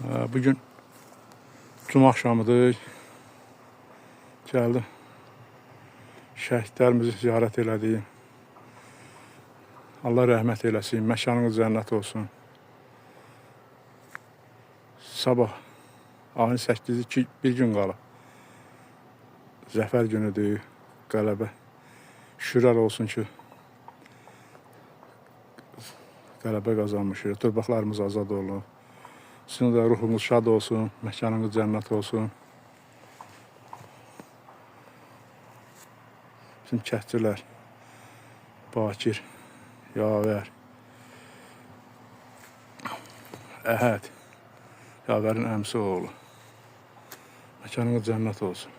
Bugün cuma axşamıdır. Gəldim. Şəhidlərimizi ziyarət elədik. Allah rəhmət eləsin, məkanınız cənnət olsun. Sabah ayın 8-i bir gün qalıb. Zəfər günüdür, qələbə. Şükürlər olsun ki, qələbə qazanmışıq. Torpaqlarımız azad olun. Sizin də ruhunuz şad olsun, məkanınız cənnət olsun. Bizim kəndçilər, Bakir, Yavər, Əhəd, Yavərin əmsi oğlu. Məkanınız cənnət olsun.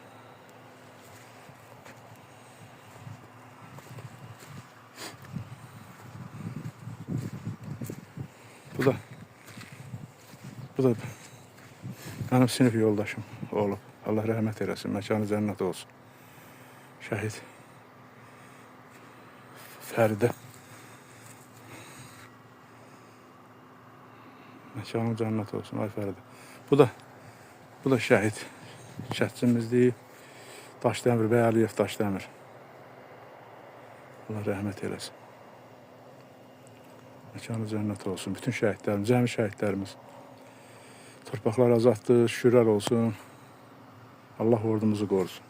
Bu da mənim sinif yoldaşım olub. Allah rəhmət eləsin, məkanı cənnət olsun. Şəhid Fəridə. Məkanı cənnət olsun, ay Fəridə. Bu da şəhid. Şəhidçimizdir. Daşdəmir, Bəyəliyev Daşdəmir. Allah rəhmət eləsin. Məkanı cənnət olsun. Bütün şəhidlərimiz, cəmi şəhidlərimiz. Torpaqlar azaddır, şükürlər olsun. Allah ordumuzu qorusun.